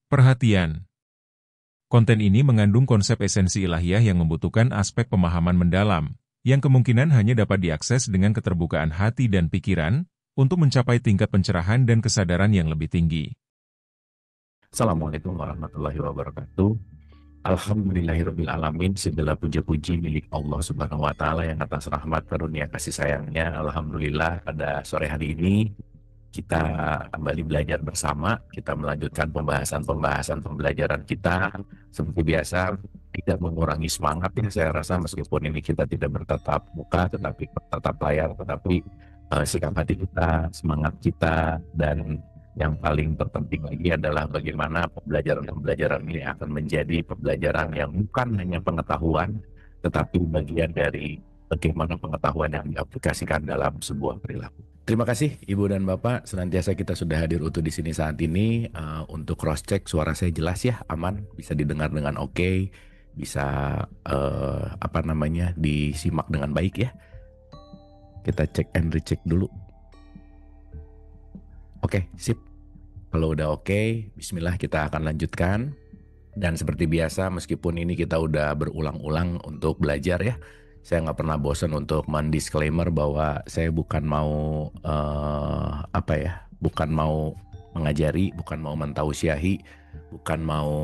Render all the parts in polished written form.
Perhatian, konten ini mengandung konsep esensi ilahiyah yang membutuhkan aspek pemahaman mendalam, yang kemungkinan hanya dapat diakses dengan keterbukaan hati dan pikiran, untuk mencapai tingkat pencerahan dan kesadaran yang lebih tinggi. Assalamualaikum warahmatullahi wabarakatuh. Alhamdulillahirabbil alamin, segala puja-puji milik Allah Subhanahu wa taala yang atas rahmat karunia kasih sayangnya. Alhamdulillah pada sore hari ini kita kembali belajar bersama. Kita melanjutkan pembahasan pembelajaran kita seperti biasa, tidak mengurangi semangat ya. Saya rasa meskipun ini kita tidak bertatap muka tetapi bertatap layar, tetapi sikap hati kita, semangat kita, dan yang paling terpenting lagi adalah bagaimana pembelajaran-pembelajaran ini akan menjadi pembelajaran yang bukan hanya pengetahuan, tetapi bagian dari bagaimana pengetahuan yang diaplikasikan dalam sebuah perilaku. Terima kasih Ibu dan Bapak, senantiasa kita sudah hadir utuh di sini saat ini untuk cross check suara saya jelas ya, aman, bisa didengar dengan oke, bisa disimak dengan baik ya. Kita cek and recheck dulu. Oke, sip. Kalau udah oke, bismillah kita akan lanjutkan. Dan seperti biasa, meskipun ini kita udah berulang-ulang untuk belajar ya, saya nggak pernah bosan untuk mendisklaimer bahwa saya bukan mau bukan mau mengajari, bukan mau mentausiahi, bukan mau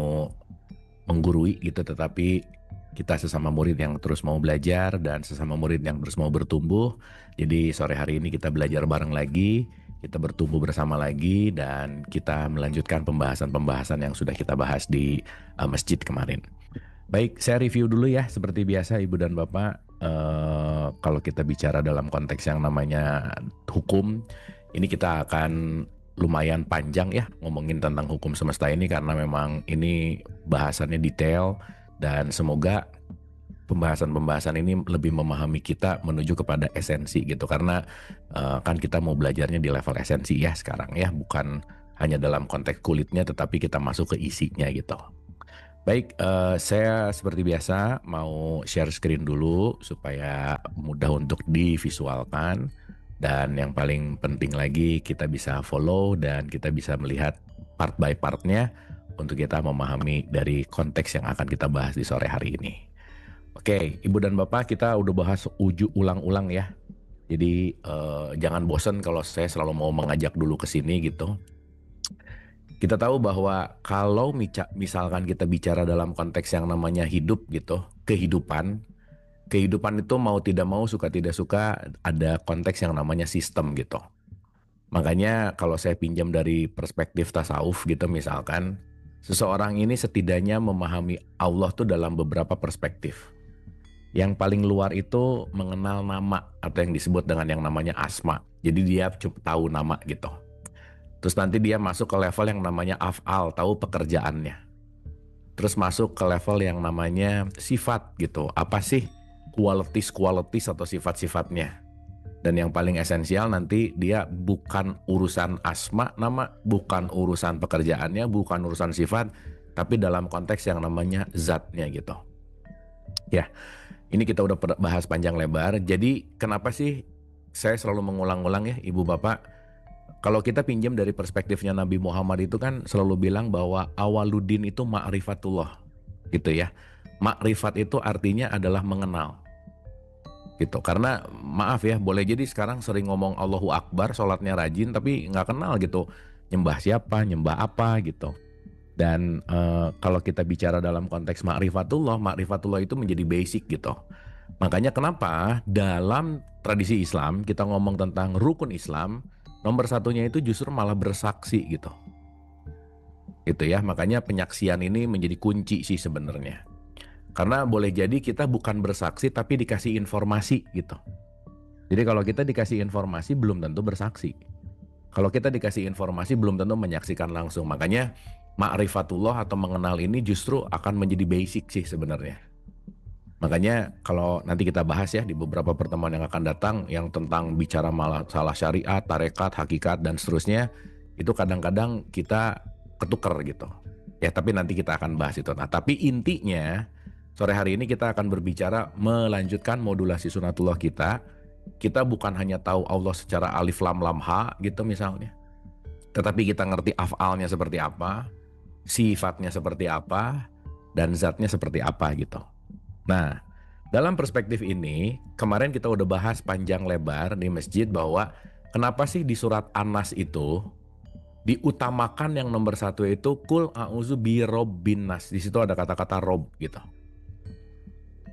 menggurui gitu, tetapi kita sesama murid yang terus mau belajar dan sesama murid yang terus mau bertumbuh. Jadi sore hari ini kita belajar bareng lagi, kita bertumbuh bersama lagi, dan kita melanjutkan pembahasan-pembahasan yang sudah kita bahas di masjid kemarin. Baik, saya review dulu ya, seperti biasa Ibu dan Bapak. Kalau kita bicara dalam konteks yang namanya hukum, ini kita akan lumayan panjang ya ngomongin tentang hukum semesta ini, karena memang ini bahasannya detail, dan semoga pembahasan-pembahasan ini lebih memahami kita menuju kepada esensi gitu, karena kan kita mau belajarnya di level esensi ya sekarang ya, bukan hanya dalam konteks kulitnya tetapi kita masuk ke isinya gitu. Baik, saya seperti biasa mau share screen dulu supaya mudah untuk divisualkan, dan yang paling penting lagi kita bisa follow dan kita bisa melihat part by partnya untuk kita memahami dari konteks yang akan kita bahas di sore hari ini. Oke, Ibu dan Bapak, kita udah bahas ulang-ulang ya. Jadi jangan bosan kalau saya selalu mau mengajak dulu ke sini gitu. Kita tahu bahwa kalau misalkan kita bicara dalam konteks yang namanya hidup gitu, kehidupan itu mau tidak mau, suka tidak suka, ada konteks yang namanya sistem gitu. Makanya kalau saya pinjam dari perspektif tasawuf gitu, misalkan seseorang ini setidaknya memahami Allah tuh dalam beberapa perspektif. Yang paling luar itu mengenal nama atau yang disebut dengan yang namanya asma. Jadi dia cukup tahu nama gitu. Terus nanti dia masuk ke level yang namanya af'al, tahu pekerjaannya. Terus masuk ke level yang namanya sifat gitu. Apa sih qualities atau sifat-sifatnya. Dan yang paling esensial nanti dia bukan urusan asma nama, bukan urusan pekerjaannya, bukan urusan sifat, tapi dalam konteks yang namanya zatnya gitu. Ya, ini kita udah bahas panjang lebar. Jadi kenapa sih saya selalu mengulang-ulang ya Ibu Bapak? Kalau kita pinjam dari perspektifnya Nabi Muhammad itu kan selalu bilang bahwa awaluddin itu ma'rifatullah gitu ya. Ma'rifat itu artinya adalah mengenal gitu. Karena maaf ya, boleh jadi sekarang sering ngomong Allahu Akbar, sholatnya rajin, tapi nggak kenal gitu. Nyembah siapa, nyembah apa gitu. Dan kalau kita bicara dalam konteks ma'rifatullah itu menjadi basic gitu. Makanya kenapa dalam tradisi Islam kita ngomong tentang rukun Islam, nomor satunya itu justru malah bersaksi gitu. Gitu ya, makanya penyaksian ini menjadi kunci sih sebenarnya. Karena boleh jadi kita bukan bersaksi tapi dikasih informasi gitu. Jadi kalau kita dikasih informasi belum tentu bersaksi. Kalau kita dikasih informasi belum tentu menyaksikan langsung. Makanya ma'rifatullah atau mengenal ini justru akan menjadi basic sih sebenarnya. Makanya kalau nanti kita bahas ya di beberapa pertemuan yang akan datang yang tentang bicara masalah syariat, tarekat, hakikat dan seterusnya, itu kadang-kadang kita ketuker gitu. Ya tapi nanti kita akan bahas itu. Nah tapi intinya sore hari ini kita akan berbicara melanjutkan modulasi sunatullah kita. Kita bukan hanya tahu Allah secara alif lam lam ha gitu misalnya. Tetapi kita ngerti af'alnya seperti apa. sifatnya seperti apa, dan zatnya seperti apa gitu. Nah, dalam perspektif ini, kemarin kita udah bahas panjang lebar di masjid bahwa kenapa sih di surat An-Nas itu diutamakan yang nomor satu itu kul a'udzu birobbin nas. Di situ ada kata-kata rob gitu.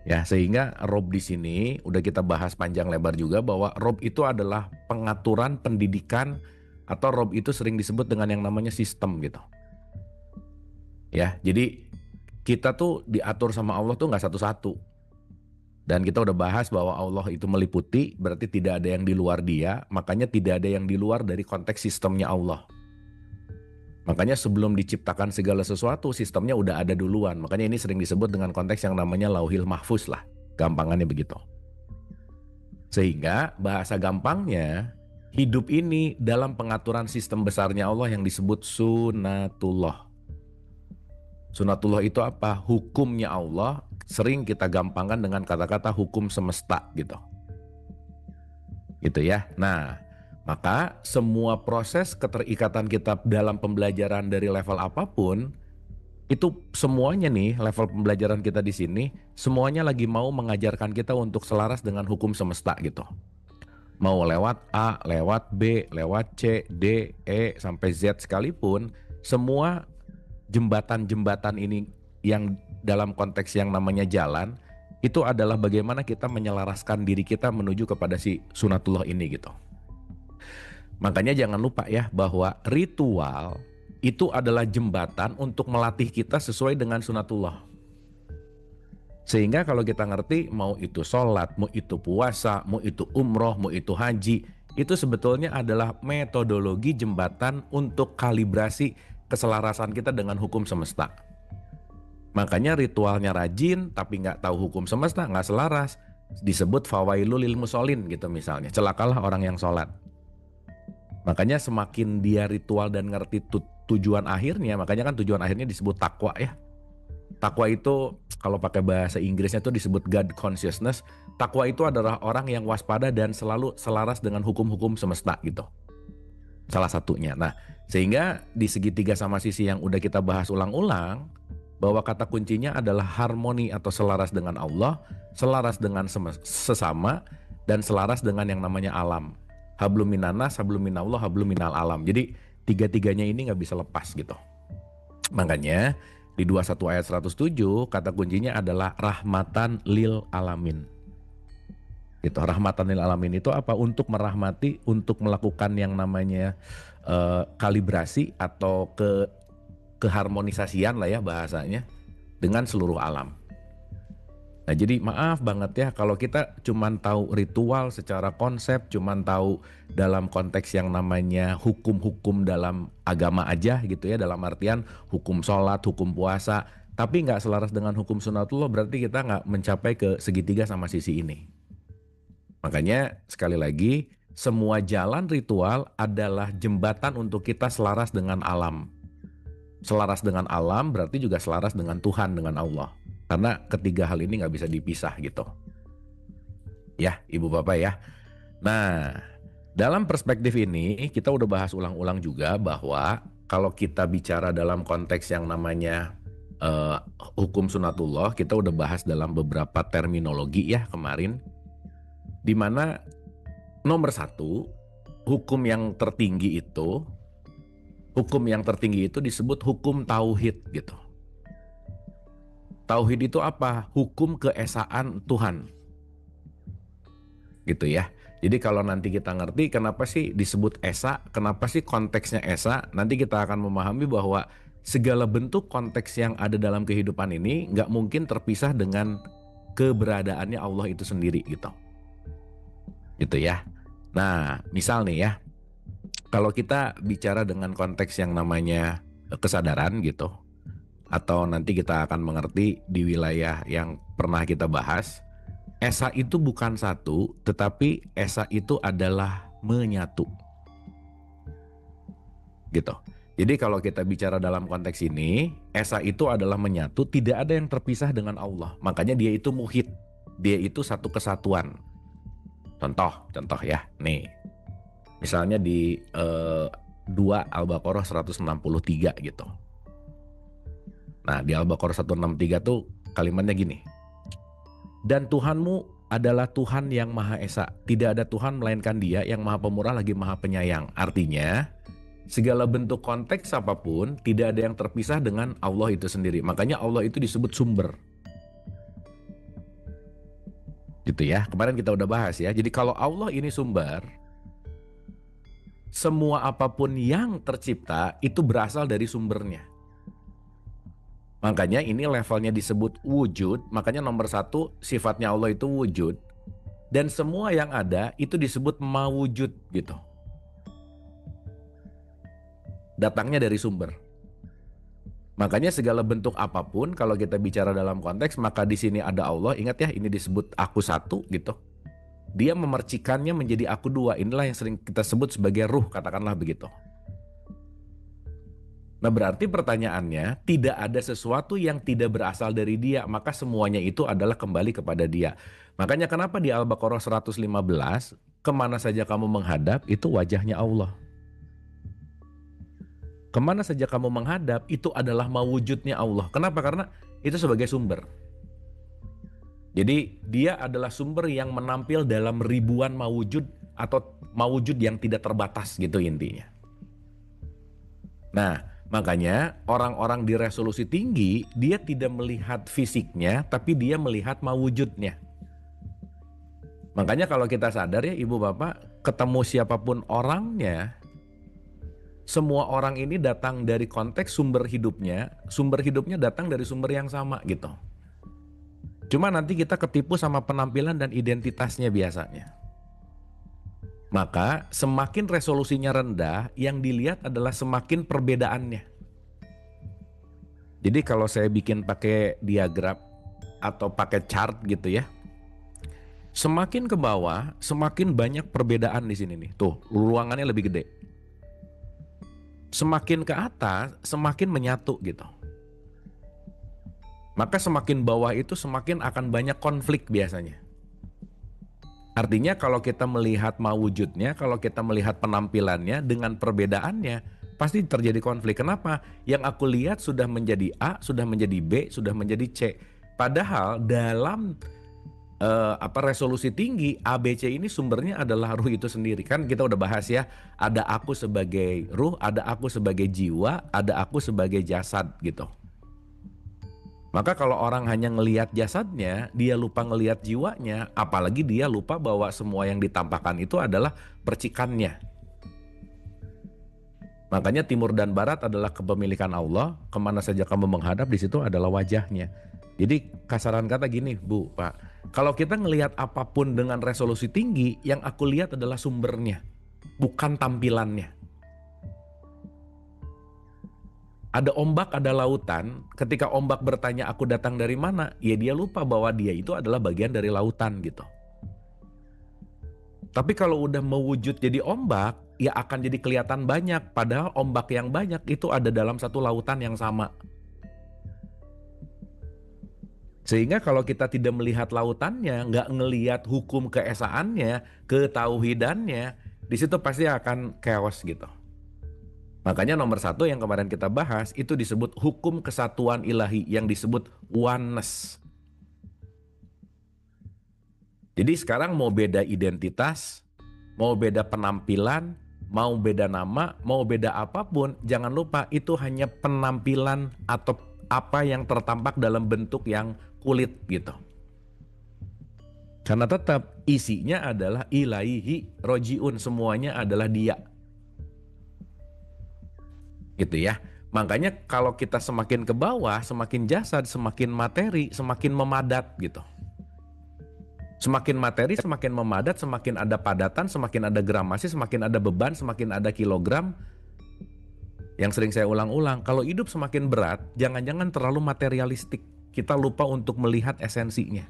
Ya, sehingga rob di sini udah kita bahas panjang lebar juga bahwa rob itu adalah pengaturan pendidikan, atau rob itu sering disebut dengan yang namanya sistem gitu. Ya, jadi kita tuh diatur sama Allah tuh nggak satu-satu. Dan kita udah bahas bahwa Allah itu meliputi, berarti tidak ada yang di luar dia, makanya tidak ada yang di luar dari konteks sistemnya Allah. Makanya sebelum diciptakan segala sesuatu, sistemnya udah ada duluan. Makanya ini sering disebut dengan konteks yang namanya lauhil mahfuz lah. Gampangannya begitu. Sehingga bahasa gampangnya, hidup ini dalam pengaturan sistem besarnya Allah yang disebut sunatullah. Sunatullah itu apa? Hukumnya Allah, sering kita gampangkan dengan kata-kata hukum semesta gitu. Gitu ya. Nah, maka semua proses keterikatan kita dalam pembelajaran dari level apapun, itu semuanya nih level pembelajaran kita di sini, semuanya lagi mau mengajarkan kita untuk selaras dengan hukum semesta gitu. Mau lewat A, lewat B, lewat C, D, E, sampai Z sekalipun, semua jembatan-jembatan ini yang dalam konteks yang namanya jalan, itu adalah bagaimana kita menyelaraskan diri kita menuju kepada si sunatullah ini gitu. Makanya jangan lupa ya bahwa ritual itu adalah jembatan untuk melatih kita sesuai dengan sunatullah. Sehingga kalau kita ngerti mau itu sholat, mau itu puasa, mau itu umroh, mau itu haji, itu sebetulnya adalah metodologi jembatan untuk kalibrasi keselarasan kita dengan hukum semesta. Makanya ritualnya rajin tapi nggak tahu hukum semesta, nggak selaras, disebut fawailul lil musholin gitu misalnya, celakalah orang yang sholat. Makanya semakin dia ritual dan ngerti tujuan akhirnya, makanya kan tujuan akhirnya disebut takwa ya. Takwa itu kalau pakai bahasa Inggrisnya itu disebut God consciousness. Takwa itu adalah orang yang waspada dan selalu selaras dengan hukum-hukum semesta gitu. Salah satunya. Nah, sehingga di segitiga sama sisi yang udah kita bahas ulang-ulang, bahwa kata kuncinya adalah harmoni atau selaras dengan Allah, selaras dengan sesama, dan selaras dengan yang namanya alam. Hablum minanas, hablum minallah, hablum minal alam. Jadi tiga-tiganya ini nggak bisa lepas gitu. Makanya di 21 ayat 107 kata kuncinya adalah rahmatan lil alamin. Gitu, rahmatan lil alamin itu apa? Untuk merahmati, untuk melakukan yang namanya kalibrasi atau keharmonisasian lah ya bahasanya dengan seluruh alam. Nah, jadi maaf banget ya kalau kita cuman tahu ritual secara konsep, cuman tahu dalam konteks yang namanya hukum-hukum dalam agama aja gitu ya, dalam artian hukum sholat, hukum puasa, tapi nggak selaras dengan hukum sunatullah, berarti kita nggak mencapai ke segitiga sama sisi ini. Makanya sekali lagi, semua jalan ritual adalah jembatan untuk kita selaras dengan alam. Selaras dengan alam berarti juga selaras dengan Tuhan, dengan Allah. Karena ketiga hal ini nggak bisa dipisah gitu. Ya, Ibu Bapak ya. Nah, dalam perspektif ini kita udah bahas ulang-ulang juga bahwa kalau kita bicara dalam konteks yang namanya hukum sunatullah, kita udah bahas dalam beberapa terminologi ya kemarin. Dimana nomor satu, hukum yang tertinggi itu disebut hukum tauhid gitu. Tauhid itu apa? Hukum keesaan Tuhan. Gitu ya. Jadi kalau nanti kita ngerti kenapa sih disebut esa, kenapa sih konteksnya esa, nanti kita akan memahami bahwa segala bentuk konteks yang ada dalam kehidupan ini nggak mungkin terpisah dengan keberadaannya Allah itu sendiri gitu. Gitu ya. Nah, misal nih ya, kalau kita bicara dengan konteks yang namanya kesadaran gitu, atau nanti kita akan mengerti di wilayah yang pernah kita bahas, esa itu bukan satu, tetapi esa itu adalah menyatu. Gitu. Jadi kalau kita bicara dalam konteks ini, esa itu adalah menyatu, tidak ada yang terpisah dengan Allah. Makanya dia itu muhid, dia itu satu kesatuan. Contoh ya, nih. Misalnya di 2 Al-Baqarah 163 gitu. Nah, di Al-Baqarah 163 tuh kalimatnya gini. Dan Tuhanmu adalah Tuhan yang Maha Esa. Tidak ada Tuhan melainkan Dia yang Maha Pemurah lagi Maha Penyayang. Artinya, segala bentuk konteks apapun tidak ada yang terpisah dengan Allah itu sendiri. Makanya Allah itu disebut sumber. Gitu ya. Kemarin kita udah bahas ya. Jadi kalau Allah ini sumber, semua apapun yang tercipta itu berasal dari sumbernya. Makanya ini levelnya disebut wujud. Makanya nomor 1 sifatnya Allah itu wujud. Dan semua yang ada itu disebut mawujud gitu. Datangnya dari sumber. Makanya segala bentuk apapun kalau kita bicara dalam konteks, maka di sini ada Allah. Ingat ya, ini disebut aku satu gitu. Dia memercikannya menjadi aku dua. Inilah yang sering kita sebut sebagai ruh, katakanlah begitu. Nah, berarti pertanyaannya, tidak ada sesuatu yang tidak berasal dari Dia, maka semuanya itu adalah kembali kepada Dia. Makanya kenapa di Al-Baqarah 115, kemana saja kamu menghadap, itu wajahnya Allah. Kemana saja kamu menghadap, itu adalah mawujudnya Allah. Kenapa? Karena itu sebagai sumber. Jadi Dia adalah sumber yang menampil dalam ribuan mawujud atau mawujud yang tidak terbatas gitu intinya. Nah, makanya orang-orang di resolusi tinggi, dia tidak melihat fisiknya, tapi dia melihat mawujudnya. Makanya kalau kita sadar ya ibu bapak, ketemu siapapun orangnya, semua orang ini datang dari konteks sumber hidupnya datang dari sumber yang sama gitu. Cuma nanti kita ketipu sama penampilan dan identitasnya biasanya. Maka semakin resolusinya rendah, yang dilihat adalah semakin perbedaannya. Jadi kalau saya bikin pakai diagram atau pakai chart gitu ya, semakin ke bawah, semakin banyak perbedaan di sini nih. Tuh, ruangannya lebih gede. Semakin ke atas, semakin menyatu gitu. Maka semakin bawah itu semakin akan banyak konflik biasanya. Artinya kalau kita melihat mawujudnya, kalau kita melihat penampilannya dengan perbedaannya, pasti terjadi konflik. Kenapa? Yang aku lihat sudah menjadi A, sudah menjadi B, sudah menjadi C. Padahal dalam resolusi tinggi, A, B, C ini sumbernya adalah ruh itu sendiri. Kan kita udah bahas ya, ada aku sebagai ruh, ada aku sebagai jiwa, ada aku sebagai jasad gitu. Maka kalau orang hanya ngelihat jasadnya, dia lupa ngelihat jiwanya, apalagi dia lupa bahwa semua yang ditampakkan itu adalah percikannya. Makanya timur dan barat adalah kepemilikan Allah, kemana saja kamu menghadap di situ adalah wajahnya. Jadi kasaran kata gini Bu, Pak, kalau kita ngelihat apapun dengan resolusi tinggi, yang aku lihat adalah sumbernya, bukan tampilannya. Ada ombak, ada lautan. Ketika ombak bertanya aku datang dari mana, ya dia lupa bahwa dia itu adalah bagian dari lautan gitu. Tapi kalau udah mewujud jadi ombak, ya akan jadi kelihatan banyak. Padahal ombak yang banyak itu ada dalam satu lautan yang sama. Sehingga kalau kita tidak melihat lautannya, nggak ngelihat hukum keesaannya, ketauhidannya, di situ pasti akan chaos gitu. Makanya nomor 1 yang kemarin kita bahas itu disebut hukum kesatuan ilahi yang disebut oneness. Jadi sekarang mau beda identitas, mau beda penampilan, mau beda nama, mau beda apapun, jangan lupa itu hanya penampilan atau apa yang tertampak dalam bentuk yang kulit gitu. Karena tetap isinya adalah ilaihi rojiun, semuanya adalah Dia. Gitu ya. Makanya kalau kita semakin ke bawah, semakin jasad, semakin materi, semakin memadat gitu. Semakin materi, semakin memadat, semakin ada padatan, semakin ada gramasi, semakin ada beban, semakin ada kilogram. Yang sering saya ulang-ulang, kalau hidup semakin berat, jangan-jangan terlalu materialistik. Kita lupa untuk melihat esensinya.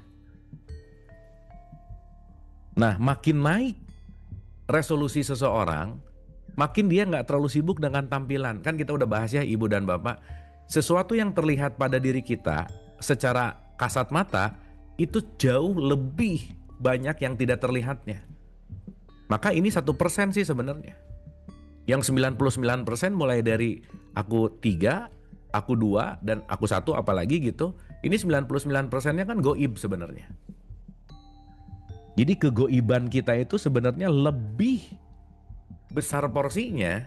Nah, makin naik resolusi seseorang, makin dia nggak terlalu sibuk dengan tampilan. Kan kita udah bahas ya ibu dan bapak, sesuatu yang terlihat pada diri kita secara kasat mata itu jauh lebih banyak yang tidak terlihatnya. Maka ini 1% sih sebenarnya. Yang 99% mulai dari aku 3, aku 2 dan aku 1 apalagi gitu. Ini 99%-nya kan goib sebenarnya. Jadi kegoiban kita itu sebenarnya lebih besar porsinya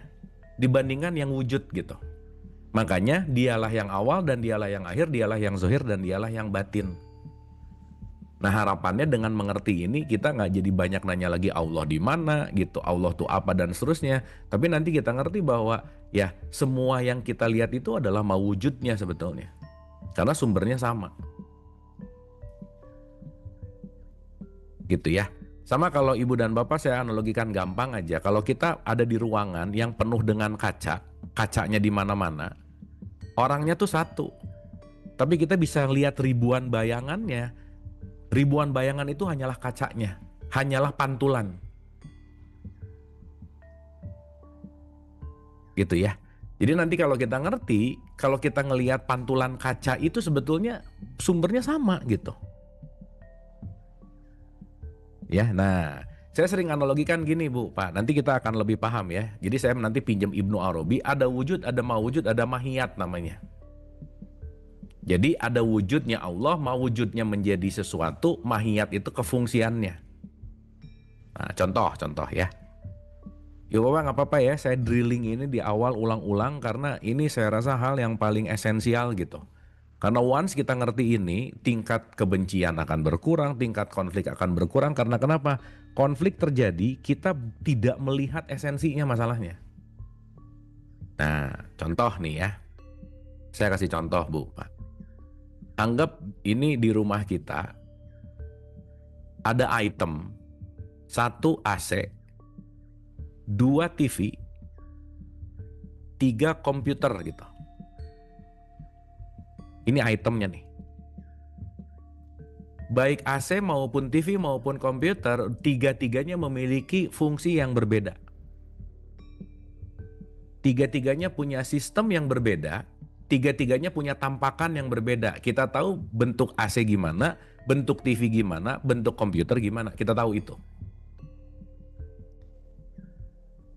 dibandingkan yang wujud gitu. Makanya dialah yang awal dan dialah yang akhir, dialah yang zahir dan dialah yang batin. Nah harapannya dengan mengerti ini kita nggak jadi banyak nanya lagi Allah di mana gitu, Allah tuh apa dan seterusnya. Tapi nanti kita ngerti bahwa ya semua yang kita lihat itu adalah mawujudnya sebetulnya. Karena sumbernya sama. Gitu ya. Sama kalau ibu dan bapak saya analogikan gampang aja. Kalau kita ada di ruangan yang penuh dengan kaca, kacanya di mana-mana, orangnya tuh satu. Tapi kita bisa lihat ribuan bayangannya. Ribuan bayangan itu hanyalah kacanya, hanyalah pantulan. Gitu ya. Jadi nanti kalau kita ngerti, kalau kita ngelihat pantulan kaca itu sebetulnya sumbernya sama gitu. Ya, nah saya sering analogikan gini Bu, Pak, nanti kita akan lebih paham ya. Jadi saya nanti pinjam Ibnu Arabi, ada wujud, ada mawujud, ada mahiyat namanya. Jadi ada wujudnya Allah, mawujudnya menjadi sesuatu, mahiyat itu kefungsiannya. Nah, contoh ya. Ya Bapak nggak apa-apa ya, saya drilling ini di awal ulang-ulang karena ini saya rasa hal yang paling esensial gitu. Karena once kita ngerti ini, tingkat kebencian akan berkurang, tingkat konflik akan berkurang. Karena kenapa? Konflik terjadi, kita tidak melihat esensinya masalahnya. Nah, contoh nih ya. Saya kasih contoh Bu, Pak. Anggap ini di rumah kita ada item 1 AC, 2 TV, 3 komputer gitu. Ini itemnya nih. Baik AC maupun TV maupun komputer, tiga-tiganya memiliki fungsi yang berbeda. Tiga-tiganya punya sistem yang berbeda. Tiga-tiganya punya tampakan yang berbeda. Kita tahu bentuk AC gimana, bentuk TV gimana, bentuk komputer gimana. Kita tahu itu.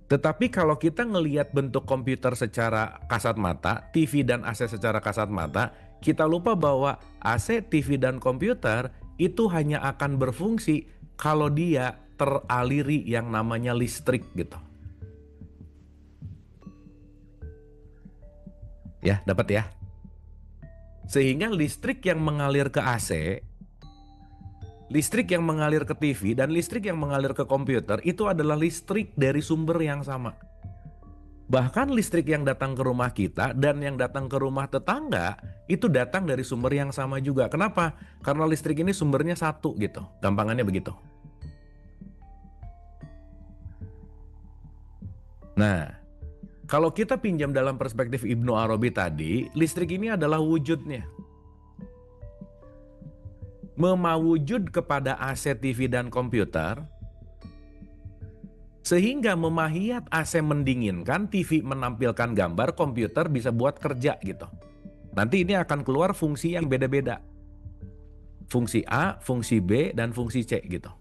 Tetapi kalau kita ngelihat bentuk komputer secara kasat mata, TV dan AC secara kasat mata, kita lupa bahwa AC, TV, dan komputer itu hanya akan berfungsi kalau dia teraliri yang namanya listrik gitu. Ya, dapat ya. Sehingga listrik yang mengalir ke AC, listrik yang mengalir ke TV, dan listrik yang mengalir ke komputer itu adalah listrik dari sumber yang sama. Bahkan listrik yang datang ke rumah kita dan yang datang ke rumah tetangga itu datang dari sumber yang sama juga. Kenapa? Karena listrik ini sumbernya satu gitu. Gampangannya begitu. Nah, kalau kita pinjam dalam perspektif Ibnu Arabi tadi, listrik ini adalah wujudnya. Memawujud kepada AC, TV, dan komputer, sehingga memahiyat AC mendinginkan, TV menampilkan gambar, komputer bisa buat kerja gitu. Nanti ini akan keluar fungsi yang beda-beda. Fungsi A, fungsi B, dan fungsi C gitu.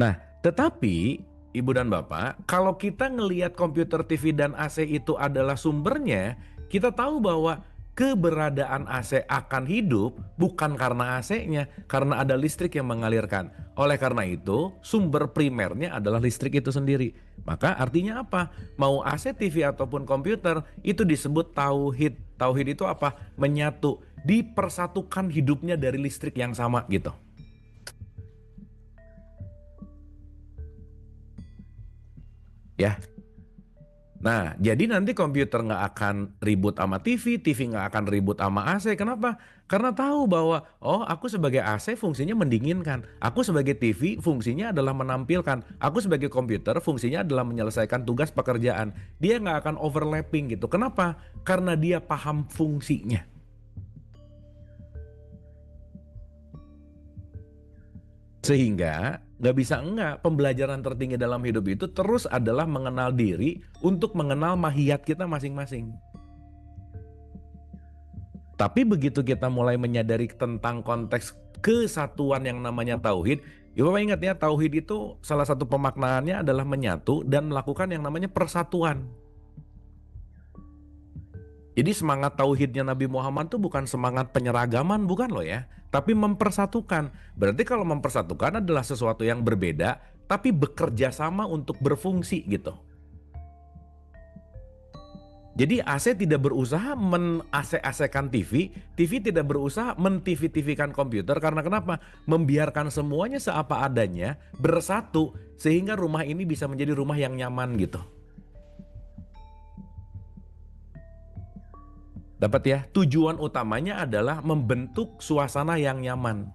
Nah, tetapi Ibu dan Bapak, kalau kita ngelihat komputer, TV, dan AC itu adalah sumbernya, kita tahu bahwa keberadaan AC akan hidup bukan karena AC-nya, karena ada listrik yang mengalirkan. Oleh karena itu, sumber primernya adalah listrik itu sendiri. Maka artinya apa? Mau AC, TV, ataupun komputer, itu disebut tauhid. Tauhid itu apa? Menyatu, dipersatukan hidupnya dari listrik yang sama gitu. Ya. Nah, jadi nanti komputer nggak akan ribut sama TV, TV nggak akan ribut sama AC. Kenapa? Karena tahu bahwa, oh aku sebagai AC fungsinya mendinginkan. Aku sebagai TV fungsinya adalah menampilkan. Aku sebagai komputer fungsinya adalah menyelesaikan tugas pekerjaan. Dia nggak akan overlapping gitu. Kenapa? Karena dia paham fungsinya. Sehingga nggak bisa enggak, pembelajaran tertinggi dalam hidup itu terus adalah mengenal diri untuk mengenal mahiyat kita masing-masing. Tapi begitu kita mulai menyadari tentang konteks kesatuan yang namanya tauhid, ya Bapak ingat ya, tauhid itu salah satu pemaknaannya adalah menyatu dan melakukan yang namanya persatuan. Jadi semangat tauhidnya Nabi Muhammad tuh bukan semangat penyeragaman, bukan loh ya. Tapi mempersatukan. Berarti kalau mempersatukan adalah sesuatu yang berbeda, tapi bekerja sama untuk berfungsi gitu. Jadi AC tidak berusaha men-AC-AC-kan TV, TV tidak berusaha men-TV-TV-kan komputer. Karena kenapa? Membiarkan semuanya seapa adanya, bersatu, sehingga rumah ini bisa menjadi rumah yang nyaman gitu. Dapat ya? Tujuan utamanya adalah membentuk suasana yang nyaman.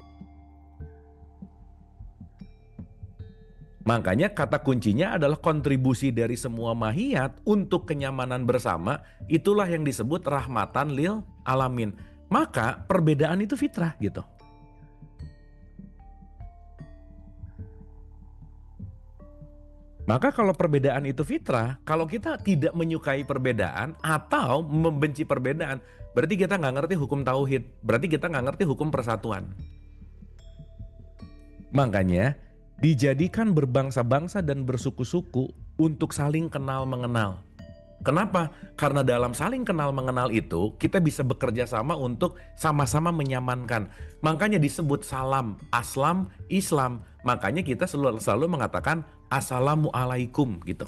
Makanya kata kuncinya adalah kontribusi dari semua mahiyat untuk kenyamanan bersama, itulah yang disebut rahmatan lil alamin. Maka perbedaan itu fitrah gitu. Maka kalau perbedaan itu fitrah, kalau kita tidak menyukai perbedaan atau membenci perbedaan, berarti kita nggak ngerti hukum tauhid, berarti kita nggak ngerti hukum persatuan. Makanya dijadikan berbangsa-bangsa dan bersuku-suku untuk saling kenal mengenal. Kenapa? Karena dalam saling kenal mengenal itu kita bisa bekerja sama untuk sama-sama menyamankan. Makanya disebut salam, aslam, Islam. Makanya kita selalu mengatakan assalamualaikum gitu.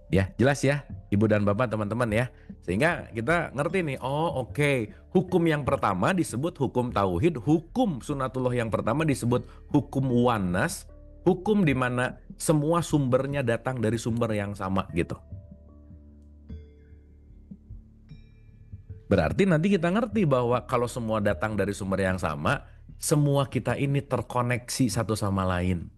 Ya, jelas ya, Ibu dan Bapak, teman-teman ya. Sehingga kita ngerti nih, oh oke. Hukum yang pertama disebut hukum tauhid, hukum sunatullah yang pertama disebut hukum wanas, hukum di mana semua sumbernya datang dari sumber yang sama gitu. Berarti nanti kita ngerti bahwa kalau semua datang dari sumber yang sama, semua kita ini terkoneksi satu sama lain.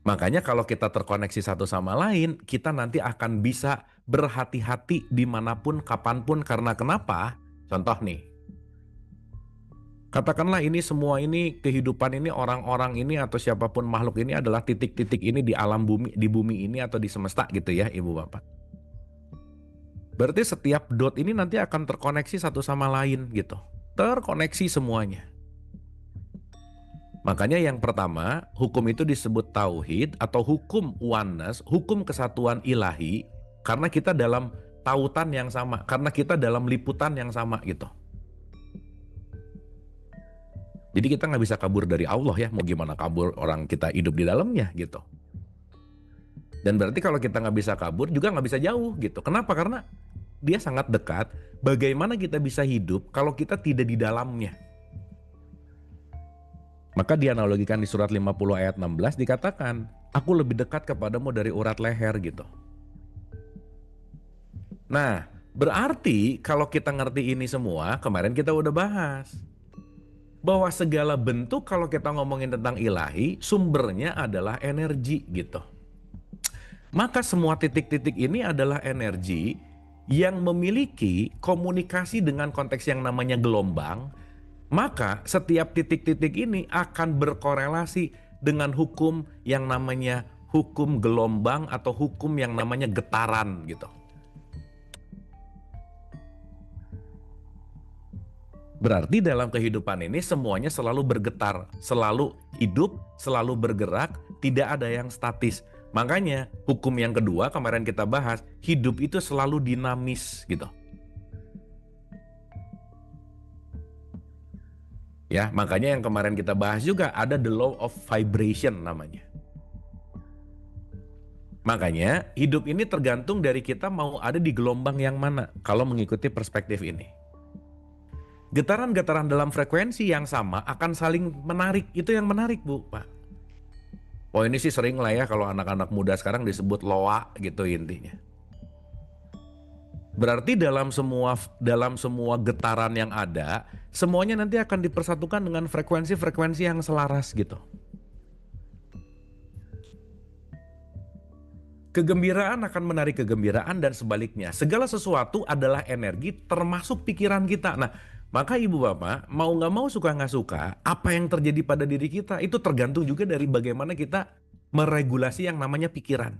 Makanya kalau kita terkoneksi satu sama lain, kita nanti akan bisa berhati-hati dimanapun, kapanpun. Karena kenapa? Contoh nih, katakanlah ini semua ini, kehidupan ini, orang-orang ini atau siapapun makhluk ini adalah titik-titik ini di alam bumi, di bumi ini atau di semesta gitu ya Ibu Bapak. Berarti setiap dot ini nanti akan terkoneksi satu sama lain gitu. Terkoneksi semuanya. Makanya yang pertama, hukum itu disebut tauhid atau hukum oneness, hukum kesatuan ilahi, karena kita dalam tautan yang sama, karena kita dalam liputan yang sama gitu. Jadi kita nggak bisa kabur dari Allah ya, mau gimana kabur orang kita hidup di dalamnya gitu. Dan berarti kalau kita nggak bisa kabur juga nggak bisa jauh gitu. Kenapa? Karena dia sangat dekat. Bagaimana kita bisa hidup kalau kita tidak di dalamnya? Maka dianalogikan di surat 50 ayat 16 dikatakan, aku lebih dekat kepadamu dari urat leher gitu. Nah, berarti kalau kita ngerti ini semua, kemarin kita udah bahas bahwa segala bentuk kalau kita ngomongin tentang ilahi, sumbernya adalah energi gitu. Maka semua titik-titik ini adalah energi yang memiliki komunikasi dengan konteks yang namanya gelombang. Maka setiap titik-titik ini akan berkorelasi dengan hukum yang namanya hukum gelombang atau hukum yang namanya getaran gitu. Berarti dalam kehidupan ini semuanya selalu bergetar, selalu hidup, selalu bergerak, tidak ada yang statis. Makanya hukum yang kedua kemarin kita bahas, hidup itu selalu dinamis gitu. Ya, makanya yang kemarin kita bahas juga ada the law of vibration namanya. Makanya hidup ini tergantung dari kita mau ada di gelombang yang mana kalau mengikuti perspektif ini. Getaran-getaran dalam frekuensi yang sama akan saling menarik, itu yang menarik Bu, Pak. Oh ini sih sering lah ya kalau anak-anak muda sekarang disebut loa gitu intinya. Berarti dalam semua getaran yang ada, semuanya nanti akan dipersatukan dengan frekuensi-frekuensi yang selaras gitu. Kegembiraan akan menarik kegembiraan dan sebaliknya. Segala sesuatu adalah energi termasuk pikiran kita. Nah, maka Ibu Bapak mau nggak mau suka nggak suka, apa yang terjadi pada diri kita itu tergantung juga dari bagaimana kita meregulasi yang namanya pikiran.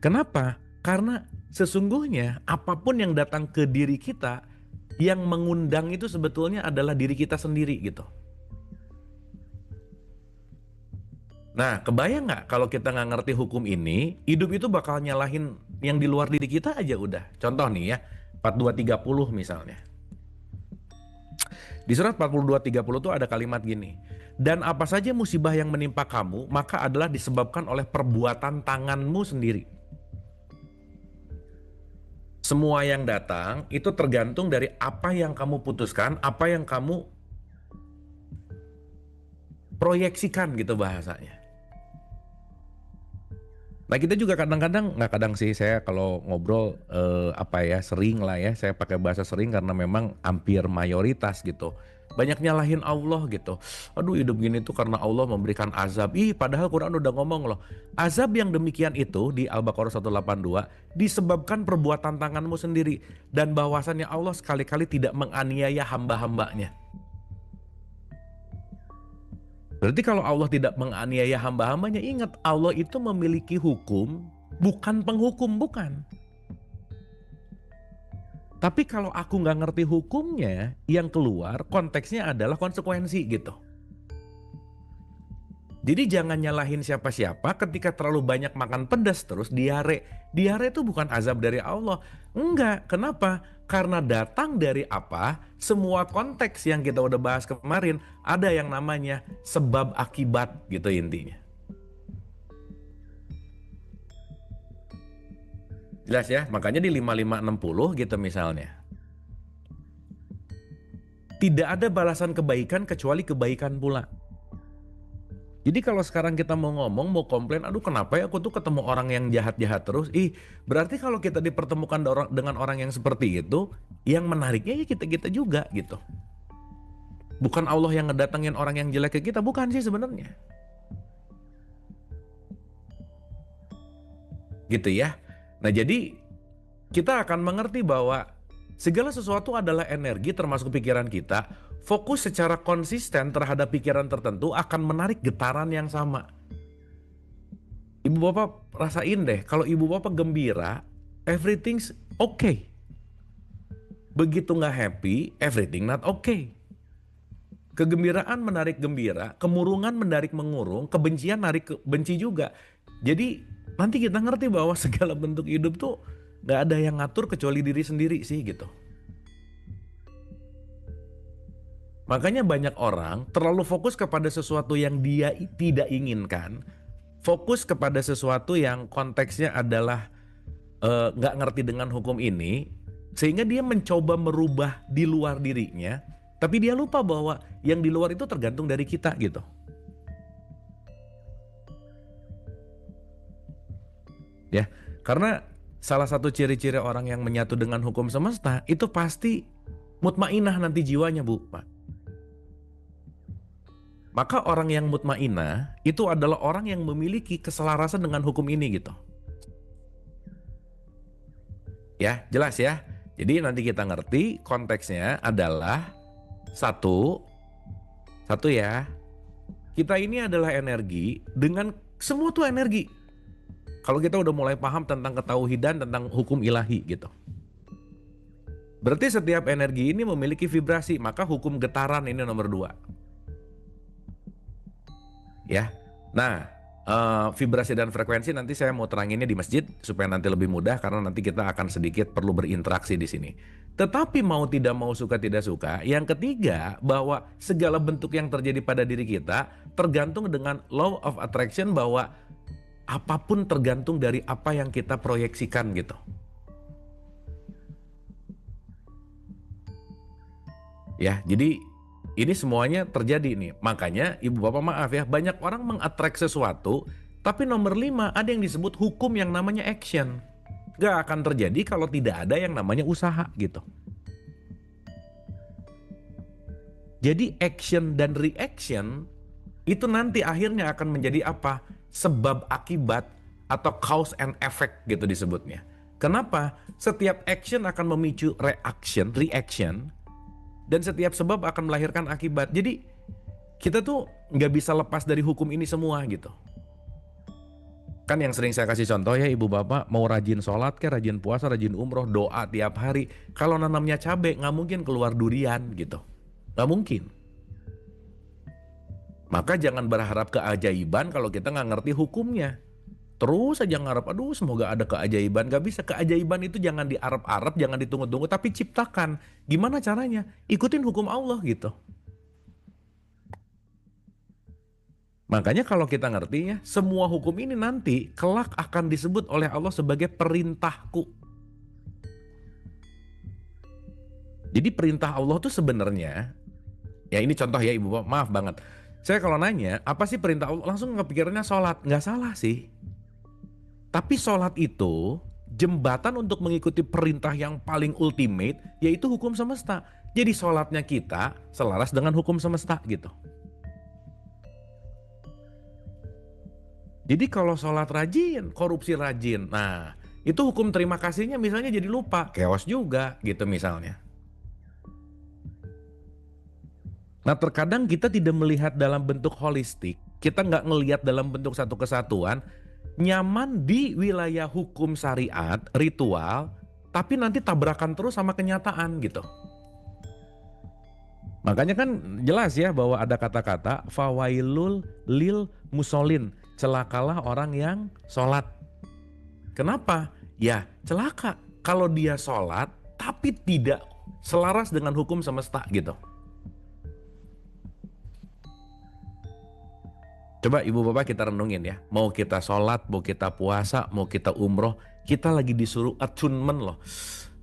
Kenapa? Karena sesungguhnya apapun yang datang ke diri kita, yang mengundang itu sebetulnya adalah diri kita sendiri gitu. Nah, kebayang nggak kalau kita nggak ngerti hukum ini, hidup itu bakal nyalahin yang di luar diri kita aja udah. Contoh nih ya, 4230 misalnya. Di surat 4230 tuh ada kalimat gini. Dan apa saja musibah yang menimpa kamu, maka adalah disebabkan oleh perbuatan tanganmu sendiri. Semua yang datang itu tergantung dari apa yang kamu putuskan, apa yang kamu proyeksikan gitu bahasanya. Nah kita juga kadang-kadang, nggak kadang sih saya kalau ngobrol sering lah ya, saya pakai bahasa sering karena memang hampir mayoritas gitu. Banyak nyalahin Allah gitu. Aduh hidup gini tuh karena Allah memberikan azab. Ih padahal Quran udah ngomong loh. Azab yang demikian itu di Al-Baqarah 182 disebabkan perbuatan tanganmu sendiri. Dan bahwasannya Allah sekali-kali tidak menganiaya hamba-hambanya. Berarti kalau Allah tidak menganiaya hamba-hambanya, ingat Allah itu memiliki hukum, bukan penghukum, bukan. Tapi kalau aku nggak ngerti hukumnya, yang keluar konteksnya adalah konsekuensi gitu. Jadi jangan nyalahin siapa-siapa ketika terlalu banyak makan pedas terus diare. Diare itu bukan azab dari Allah. Enggak, kenapa? Karena datang dari apa? Semua konteks yang kita udah bahas kemarin ada yang namanya sebab akibat gitu intinya. Jelas ya? Makanya di 5560 gitu misalnya. Tidak ada balasan kebaikan kecuali kebaikan pula. Jadi kalau sekarang kita mau ngomong, mau komplain, aduh kenapa ya aku tuh ketemu orang yang jahat-jahat terus. Berarti kalau kita dipertemukan dengan orang yang seperti itu, yang menariknya ya kita-kita juga gitu. Bukan Allah yang ngedatengin orang yang jelek ke kita, bukan sih sebenarnya. Gitu ya. Nah jadi kita akan mengerti bahwa segala sesuatu adalah energi termasuk pikiran kita. Fokus secara konsisten terhadap pikiran tertentu akan menarik getaran yang sama. Ibu bapak rasain deh, kalau ibu bapak gembira, everything's okay. Begitu nggak happy, everything not okay. Kegembiraan menarik gembira, kemurungan menarik mengurung, kebencian narik benci juga. Jadi nanti kita ngerti bahwa segala bentuk hidup tuh nggak ada yang ngatur kecuali diri sendiri sih gitu. Makanya banyak orang terlalu fokus kepada sesuatu yang dia tidak inginkan, fokus kepada sesuatu yang konteksnya adalah nggak ngerti dengan hukum ini, sehingga dia mencoba merubah di luar dirinya, tapi dia lupa bahwa yang di luar itu tergantung dari kita gitu. Ya, karena salah satu ciri-ciri orang yang menyatu dengan hukum semesta itu pasti mutmainah nanti jiwanya, Bu, Pak. Maka orang yang mutmainah itu adalah orang yang memiliki keselarasan dengan hukum ini gitu. Ya, jelas ya. Jadi nanti kita ngerti konteksnya adalah satu ya. Kita ini adalah energi dengan semua tuh energi. Kalau kita udah mulai paham tentang ketauhidan, tentang hukum ilahi gitu. Berarti setiap energi ini memiliki vibrasi, maka hukum getaran ini nomor 2. Ya, nah vibrasi dan frekuensi nanti saya mau teranginnya di masjid supaya nanti lebih mudah karena nanti kita akan sedikit perlu berinteraksi di sini. Tetapi mau tidak mau suka tidak suka, yang ketiga bahwa segala bentuk yang terjadi pada diri kita tergantung dengan law of attraction bahwa apapun tergantung dari apa yang kita proyeksikan gitu. Ya, jadi ini semuanya terjadi nih. Makanya ibu bapak maaf ya, banyak orang mengattract sesuatu, tapi nomor 5 ada yang disebut hukum yang namanya action. Gak akan terjadi kalau tidak ada yang namanya usaha gitu. Jadi action dan reaction itu nanti akhirnya akan menjadi apa? Sebab akibat atau cause and effect gitu disebutnya. Kenapa? Setiap action akan memicu reaction. Dan setiap sebab akan melahirkan akibat. Jadi kita tuh nggak bisa lepas dari hukum ini semua gitu. Kan yang sering saya kasih contoh ya ibu bapak, mau rajin sholat kayak rajin puasa, rajin umroh, doa tiap hari. Kalau nanamnya cabai nggak mungkin keluar durian gitu. Nggak mungkin. Maka jangan berharap keajaiban kalau kita nggak ngerti hukumnya. Terus aja ngarep, aduh semoga ada keajaiban. Gak bisa, keajaiban itu jangan diarep-arep, jangan ditunggu-tunggu, tapi ciptakan. Gimana caranya? Ikutin hukum Allah gitu. Makanya kalau kita ngerti ya, semua hukum ini nanti kelak akan disebut oleh Allah sebagai perintahku. Jadi perintah Allah tuh sebenarnya, ya ini contoh ya Ibu Bapak, maaf banget. Saya kalau nanya, apa sih perintah Allah? Langsung kepikirannya sholat. Nggak salah sih. Tapi sholat itu jembatan untuk mengikuti perintah yang paling ultimate, yaitu hukum semesta. Jadi sholatnya kita selaras dengan hukum semesta gitu. Jadi kalau sholat rajin, korupsi rajin. Nah, itu hukum terima kasihnya misalnya jadi lupa. Chaos juga gitu misalnya. Nah terkadang kita tidak melihat dalam bentuk holistik, kita nggak ngelihat dalam bentuk satu kesatuan, nyaman di wilayah hukum syariat, ritual, tapi nanti tabrakan terus sama kenyataan gitu. Makanya kan jelas ya bahwa ada kata-kata fawailul lil musolin, celakalah orang yang sholat. Kenapa? Ya celaka kalau dia sholat tapi tidak selaras dengan hukum semesta gitu. Coba Ibu Bapak kita renungin ya, mau kita sholat, mau kita puasa, mau kita umroh, kita lagi disuruh attunement loh.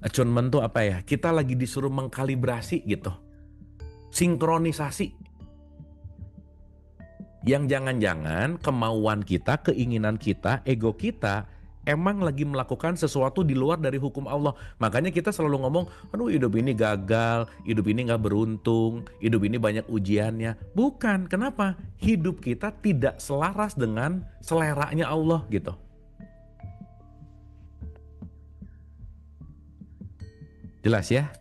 Attunement tuh apa ya? Kita lagi disuruh mengkalibrasi gitu, sinkronisasi. Yang jangan-jangan kemauan kita, keinginan kita, ego kita emang lagi melakukan sesuatu di luar dari hukum Allah. Makanya kita selalu ngomong, aduh hidup ini gagal, hidup ini gak beruntung, hidup ini banyak ujiannya. Bukan, kenapa? Hidup kita tidak selaras dengan seleranya Allah gitu. Jelas ya?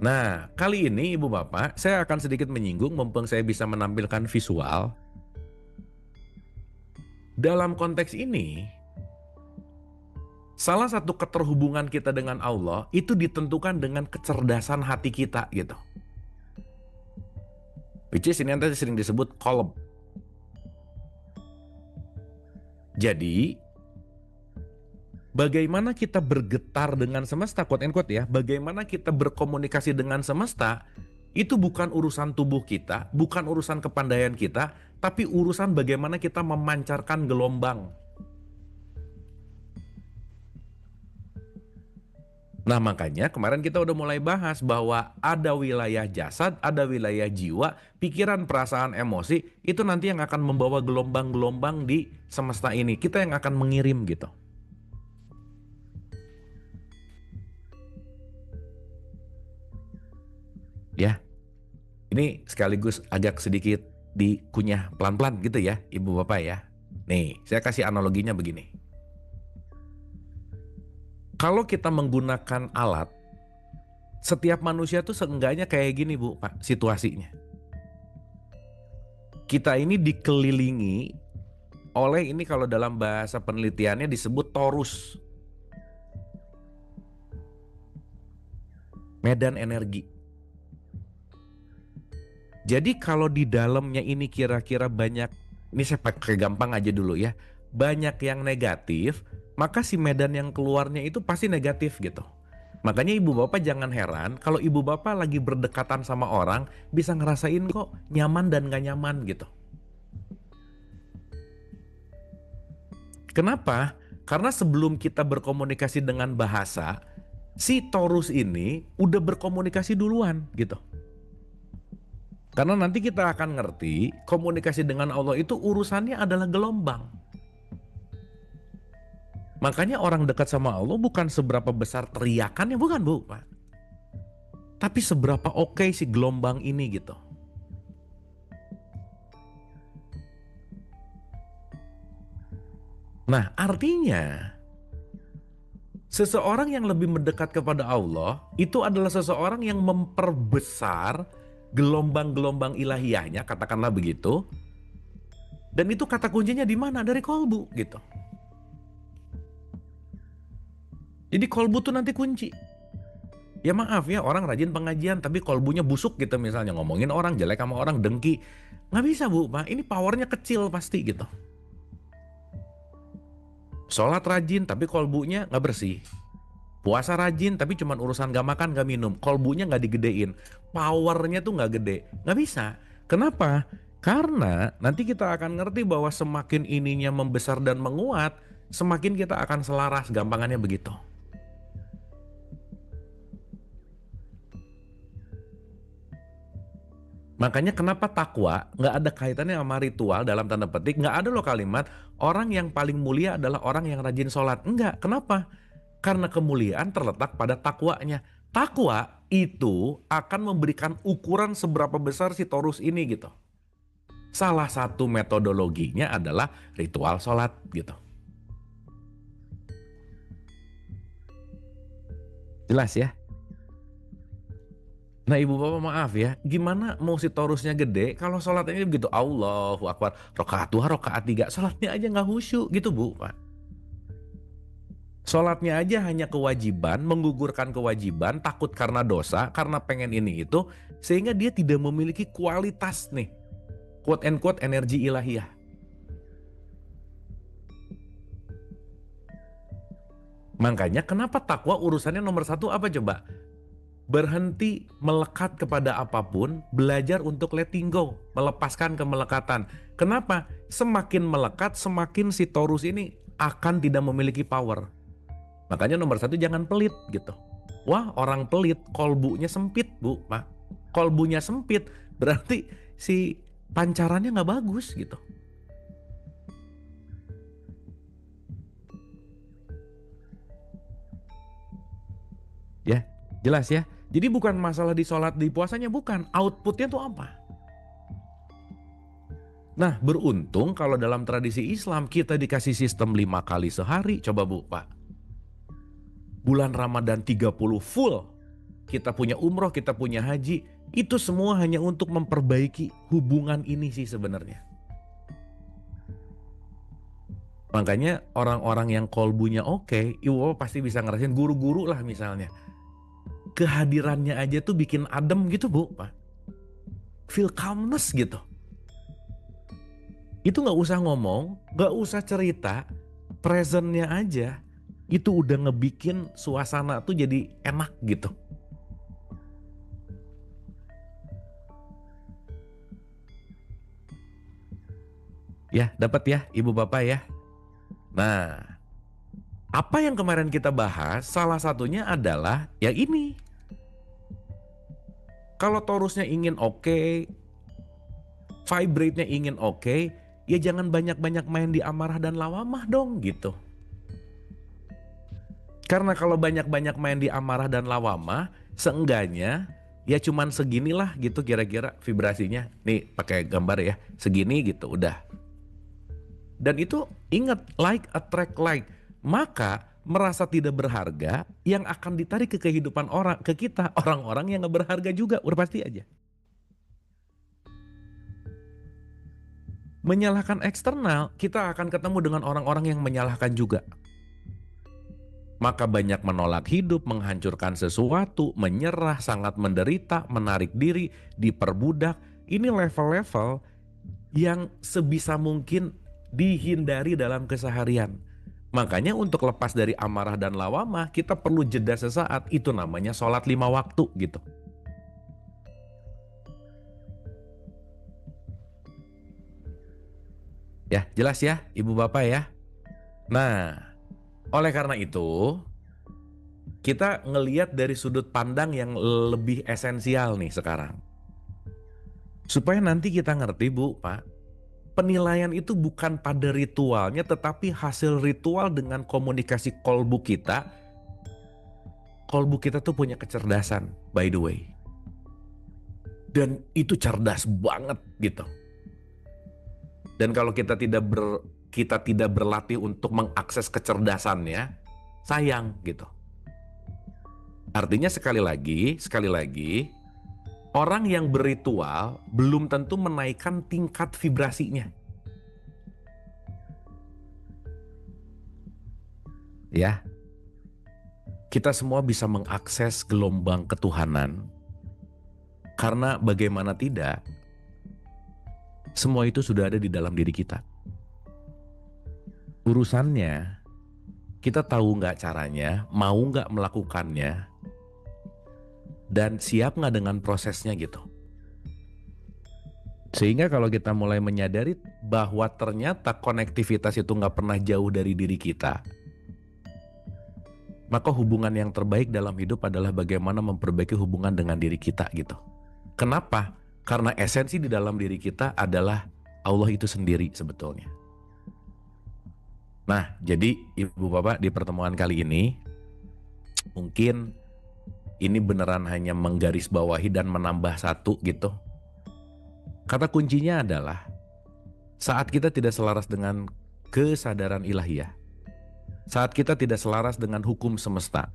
Nah, kali ini Ibu Bapak, saya akan sedikit menyinggung mumpung saya bisa menampilkan visual. Dalam konteks ini, salah satu keterhubungan kita dengan Allah itu ditentukan dengan kecerdasan hati kita gitu. Which is ini nanti sering disebut qalb. Jadi, bagaimana kita bergetar dengan semesta, quote and quote ya, bagaimana kita berkomunikasi dengan semesta, itu bukan urusan tubuh kita, bukan urusan kepandaian kita, tapi urusan bagaimana kita memancarkan gelombang. Nah makanya kemarin kita udah mulai bahas bahwa ada wilayah jasad, ada wilayah jiwa, pikiran, perasaan, emosi, itu nanti yang akan membawa gelombang-gelombang di semesta ini. Kita yang akan mengirim gitu. Ya, ini sekaligus agak sedikit dikunyah pelan-pelan gitu ya Ibu Bapak ya. Nih, saya kasih analoginya begini. Kalau kita menggunakan alat, setiap manusia tuh seenggaknya kayak gini Bu, Pak, situasinya. Kita ini dikelilingi oleh ini kalau dalam bahasa penelitiannya disebut torus. Medan energi. Jadi kalau di dalamnya ini kira-kira banyak, ini saya pakai gampang aja dulu ya, banyak yang negatif, maka si medan yang keluarnya itu pasti negatif gitu. Makanya Ibu Bapak jangan heran kalau Ibu Bapak lagi berdekatan sama orang bisa ngerasain kok nyaman dan gak nyaman gitu. Kenapa? Karena sebelum kita berkomunikasi dengan bahasa, si torus ini udah berkomunikasi duluan gitu. Karena nanti kita akan ngerti komunikasi dengan Allah itu urusannya adalah gelombang. Makanya orang dekat sama Allah bukan seberapa besar teriakannya, bukan Bu, Pak. Tapi seberapa oke si gelombang ini gitu. Nah artinya seseorang yang lebih mendekat kepada Allah itu adalah seseorang yang memperbesar gelombang-gelombang ilahiyahnya, katakanlah begitu. Dan itu kata kuncinya di mana? Dari kolbu gitu. Jadi kolbu tuh nanti kunci. Ya maaf ya, orang rajin pengajian tapi kolbunya busuk gitu misalnya, ngomongin orang jelek sama orang, dengki. Nggak bisa Bu, Pak. Ini powernya kecil pasti gitu. Sholat rajin tapi kolbunya nggak bersih. Puasa rajin tapi cuman urusan gak makan gak minum, kolbunya gak digedein, powernya tuh gak gede, gak bisa. Kenapa? Karena nanti kita akan ngerti bahwa semakin ininya membesar dan menguat, semakin kita akan selaras, gampangannya begitu. Makanya kenapa takwa gak ada kaitannya sama ritual dalam tanda petik, gak ada loh kalimat orang yang paling mulia adalah orang yang rajin sholat. Enggak, kenapa? Karena kemuliaan terletak pada takwanya. Takwa itu akan memberikan ukuran seberapa besar si Taurus ini gitu. Salah satu metodologinya adalah ritual sholat gitu. Jelas ya? Nah ibu bapak maaf ya, gimana mau si Taurusnya gede kalau sholatnya begitu Allahu Akbar, rakaat 2, rakaat 3, sholatnya aja nggak khusyuk gitu Bu Pak. Sholatnya aja hanya kewajiban, menggugurkan kewajiban, takut karena dosa, karena pengen ini itu, sehingga dia tidak memiliki kualitas nih, quote and quote energi ilahiyah. Makanya kenapa takwa urusannya nomor 1 apa coba? Berhenti melekat kepada apapun, belajar untuk letting go, melepaskan kemelekatan. Kenapa? Semakin melekat, semakin si Taurus ini akan tidak memiliki power. Makanya nomor 1 jangan pelit gitu. Wah orang pelit kolbunya sempit Bu Pak. Kolbunya sempit berarti si pancarannya nggak bagus gitu. Ya jelas ya. Jadi bukan masalah di sholat di puasanya, bukan. Outputnya tuh apa? Nah beruntung kalau dalam tradisi Islam kita dikasih sistem 5 kali sehari. Coba Bu Pak. Bulan Ramadan 30 full, kita punya umroh, kita punya haji, itu semua hanya untuk memperbaiki hubungan ini sih sebenarnya. Makanya orang-orang yang kolbunya oke, ibu pasti bisa ngerasain, guru-guru lah misalnya. Kehadirannya aja tuh bikin adem gitu Bu Pak. Feel calmness gitu. Itu gak usah ngomong, gak usah cerita, presentnya aja itu udah ngebikin suasana tuh jadi enak gitu. Ya, dapat ya Ibu Bapak ya. Nah, apa yang kemarin kita bahas salah satunya adalah ya ini. Kalau Taurusnya ingin oke, vibrate-nya ingin oke, ya jangan banyak-banyak main di amarah dan lawamah dong gitu. Karena kalau banyak-banyak main di amarah dan lawamah, seenggaknya ya cuman seginilah gitu kira-kira vibrasinya. Nih pakai gambar ya, segini gitu udah. Dan itu ingat, like attract like. Maka merasa tidak berharga yang akan ditarik ke kehidupan orang, ke kita, orang-orang yang gak berharga juga, udah pasti aja. Menyalahkan eksternal, kita akan ketemu dengan orang-orang yang menyalahkan juga. Maka banyak menolak hidup, menghancurkan sesuatu, menyerah, sangat menderita, menarik diri, diperbudak. Ini level-level yang sebisa mungkin dihindari dalam keseharian. Makanya untuk lepas dari amarah dan lawamah, kita perlu jeda sesaat, itu namanya sholat 5 waktu gitu. Ya, jelas ya Ibu Bapak ya. Nah, oleh karena itu, kita ngeliat dari sudut pandang yang lebih esensial nih sekarang. Supaya nanti kita ngerti Bu, Pak, penilaian itu bukan pada ritualnya, tetapi hasil ritual dengan komunikasi kolbu kita. Kolbu kita tuh punya kecerdasan, by the way. Dan itu cerdas banget gitu. Dan kalau kita tidak berlatih untuk mengakses kecerdasannya, sayang gitu. Artinya sekali lagi, orang yang berritual belum tentu menaikkan tingkat vibrasinya. Ya, kita semua bisa mengakses gelombang ketuhanan, karena bagaimana tidak, Semua itu sudah ada di dalam diri kita. Urusannya, kita tahu nggak caranya, mau nggak melakukannya, dan siap nggak dengan prosesnya gitu. Sehingga kalau kita mulai menyadari bahwa ternyata konektivitas itu nggak pernah jauh dari diri kita, maka hubungan yang terbaik dalam hidup adalah bagaimana memperbaiki hubungan dengan diri kita gitu. Kenapa? Karena esensi di dalam diri kita adalah Allah itu sendiri sebetulnya. Nah, jadi Ibu Bapak di pertemuan kali ini, mungkin ini beneran hanya menggarisbawahi dan menambah satu gitu. Kata kuncinya adalah saat kita tidak selaras dengan kesadaran ilahiyah, saat kita tidak selaras dengan hukum semesta,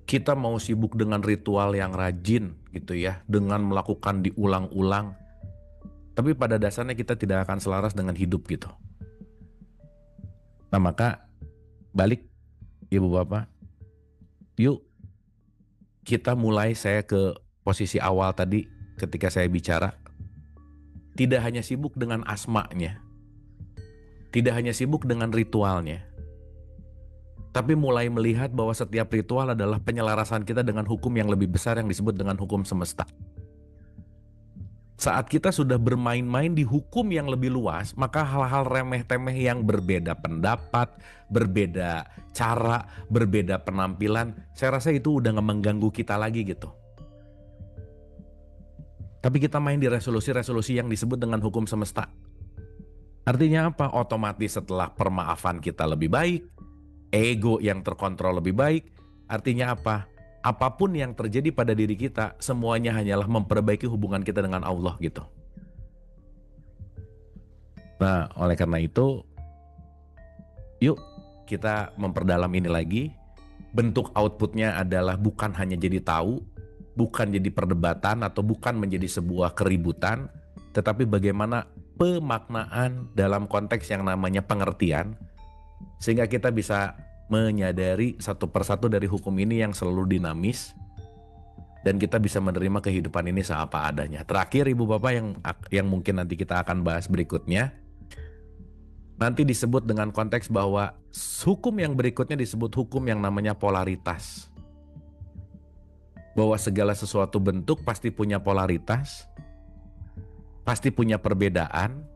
kita mau sibuk dengan ritual yang rajin gitu ya, dengan melakukan diulang-ulang, tapi pada dasarnya kita tidak akan selaras dengan hidup gitu. Nah maka balik Ibu Bapak, yuk kita mulai, saya ke posisi awal tadi ketika saya bicara, tidak hanya sibuk dengan asma'nya, tidak hanya sibuk dengan ritualnya, tapi mulai melihat bahwa setiap ritual adalah penyelarasan kita dengan hukum yang lebih besar yang disebut dengan hukum semesta. Saat kita sudah bermain-main di hukum yang lebih luas, maka hal-hal remeh-temeh yang berbeda pendapat, berbeda cara, berbeda penampilan, saya rasa itu udah gak mengganggu kita lagi gitu. Tapi kita main di resolusi-resolusi yang disebut dengan hukum semesta. Artinya apa? Otomatis setelah permaafan kita lebih baik, ego yang terkontrol lebih baik, artinya apa? Apapun yang terjadi pada diri kita, semuanya hanyalah memperbaiki hubungan kita dengan Allah gitu. Nah, oleh karena itu, yuk kita memperdalam ini lagi. Bentuk outputnya adalah bukan hanya jadi tahu, bukan jadi perdebatan, atau bukan menjadi sebuah keributan, tetapi bagaimana pemaknaan dalam konteks yang namanya pengertian, sehingga kita bisa menyadari satu persatu dari hukum ini yang selalu dinamis, dan kita bisa menerima kehidupan ini seapa adanya. Terakhir Ibu Bapak yang mungkin nanti kita akan bahas berikutnya, nanti disebut dengan konteks bahwa hukum yang berikutnya disebut hukum yang namanya polaritas. Bahwa segala sesuatu bentuk pasti punya polaritas, pasti punya perbedaan.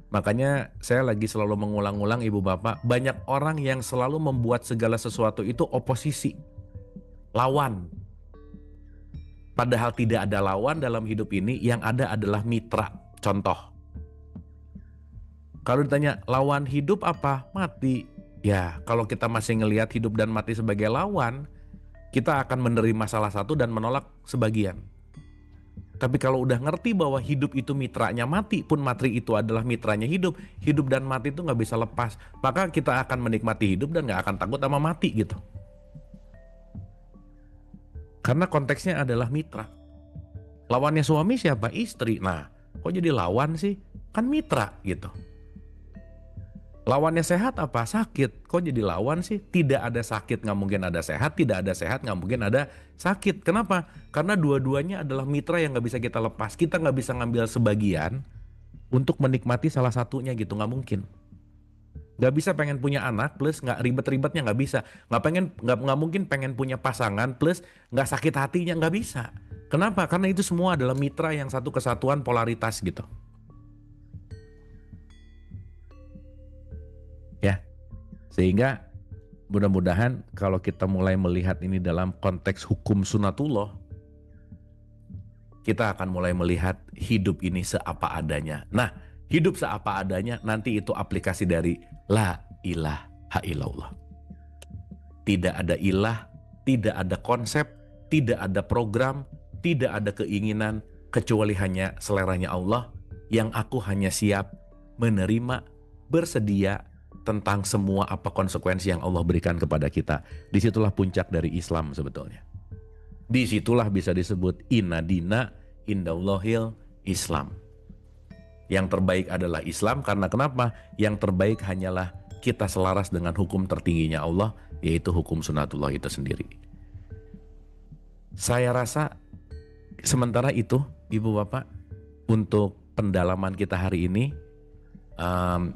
Makanya saya lagi selalu mengulang-ulang Ibu Bapak, banyak orang yang selalu membuat segala sesuatu itu oposisi, lawan. Padahal tidak ada lawan dalam hidup ini, yang ada adalah mitra. Contoh, kalau ditanya lawan hidup apa? Mati. Ya, kalau kita masih ngelihat hidup dan mati sebagai lawan, kita akan menerima salah satu dan menolak sebagian. Tapi kalau udah ngerti bahwa hidup itu mitranya mati, pun mati itu adalah mitranya hidup, hidup dan mati itu nggak bisa lepas, maka kita akan menikmati hidup dan nggak akan takut sama mati gitu. Karena konteksnya adalah mitra. Lawannya suami siapa? Istri. Nah, kok jadi lawan sih? Kan mitra gitu. Lawannya sehat apa? Sakit. Kok jadi lawan sih? Tidak ada sakit, nggak mungkin ada sehat. Tidak ada sehat, nggak mungkin ada sakit. Kenapa? Karena dua-duanya adalah mitra yang nggak bisa kita lepas. Kita nggak bisa ngambil sebagian untuk menikmati salah satunya gitu, nggak mungkin. Nggak bisa pengen punya anak plus nggak ribet-ribetnya, nggak bisa. Nggak mungkin pengen punya pasangan plus nggak sakit hatinya, nggak bisa. Kenapa? Karena itu semua adalah mitra yang satu kesatuan polaritas gitu. Ya, sehingga mudah-mudahan kalau kita mulai melihat ini dalam konteks hukum sunatullah, kita akan mulai melihat hidup ini seapa adanya. Nah, hidup seapa adanya nanti itu aplikasi dari la ilaha illallah. Tidak ada ilah, tidak ada konsep, tidak ada program, tidak ada keinginan, kecuali hanya seleranya Allah, yang aku hanya siap menerima, bersedia tentang semua apa konsekuensi yang Allah berikan kepada kita. Disitulah puncak dari Islam sebetulnya. Disitulah bisa disebut inna dina indallahil Islam. Yang terbaik adalah Islam, karena kenapa? Yang terbaik hanyalah kita selaras dengan hukum tertingginya Allah, yaitu hukum sunatullah itu sendiri. Saya rasa sementara itu Ibu Bapak, untuk pendalaman kita hari ini.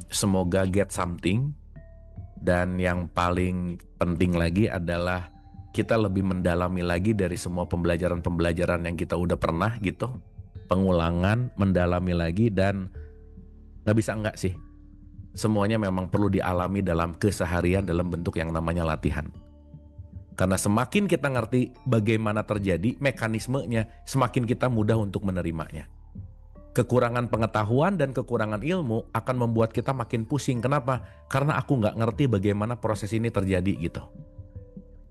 Semoga get something, dan yang paling penting lagi adalah kita lebih mendalami lagi dari semua pembelajaran-pembelajaran yang kita udah pernah gitu, pengulangan, mendalami lagi, dan nggak bisa enggak sih, semuanya memang perlu dialami dalam keseharian dalam bentuk yang namanya latihan. Karena semakin kita ngerti bagaimana terjadi mekanismenya, semakin kita mudah untuk menerimanya. Kekurangan pengetahuan dan kekurangan ilmu akan membuat kita makin pusing. Kenapa? Karena aku nggak ngerti bagaimana proses ini terjadi gitu.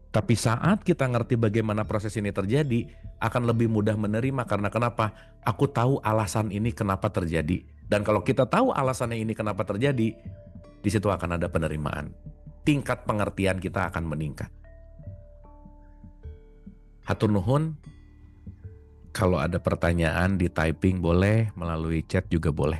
Tapi saat kita ngerti bagaimana proses ini terjadi, akan lebih mudah menerima. Karena kenapa? Aku tahu alasan ini kenapa terjadi. Dan kalau kita tahu alasannya ini kenapa terjadi, di situ akan ada penerimaan. Tingkat pengertian kita akan meningkat. Hatur nuhun. Kalau ada pertanyaan di typing boleh, melalui chat juga boleh.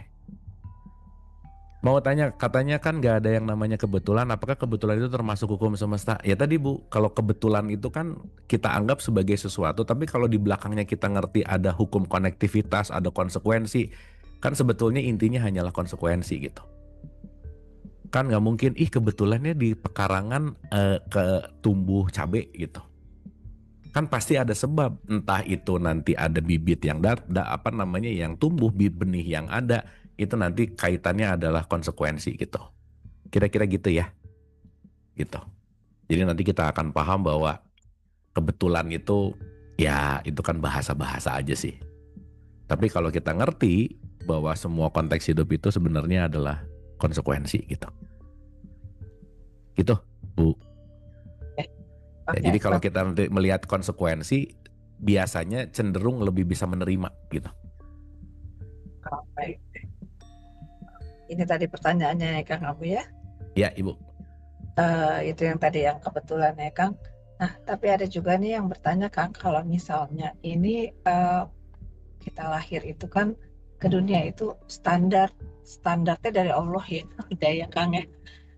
Mau tanya, katanya kan gak ada yang namanya kebetulan. Apakah kebetulan itu termasuk hukum semesta? Ya tadi Bu, kalau kebetulan itu kan kita anggap sebagai sesuatu, tapi kalau di belakangnya kita ngerti ada hukum konektivitas, ada konsekuensi, kan sebetulnya intinya hanyalah konsekuensi gitu. Kan gak mungkin, kebetulannya di pekarangan tumbuh cabai gitu. Kan pasti ada sebab, entah itu nanti ada bibit yang yang tumbuh, benih yang ada, itu nanti kaitannya adalah konsekuensi gitu. Kira-kira gitu ya. Gitu. Jadi nanti kita akan paham bahwa kebetulan itu ya itu kan bahasa-bahasa aja sih. Tapi kalau kita ngerti bahwa semua konteks hidup itu sebenarnya adalah konsekuensi gitu. Gitu, Bu. Ya, jadi kalau kita nanti melihat konsekuensi, biasanya cenderung lebih bisa menerima gitu. Baik. Ini tadi pertanyaannya ya Kang Abu ya? Ya Ibu. Itu yang tadi yang kebetulan ya Kang. Nah tapi ada juga nih yang bertanya Kang, kalau misalnya ini kita lahir itu kan ke dunia itu standarnya dari Allah ya, udah ya Kang ya.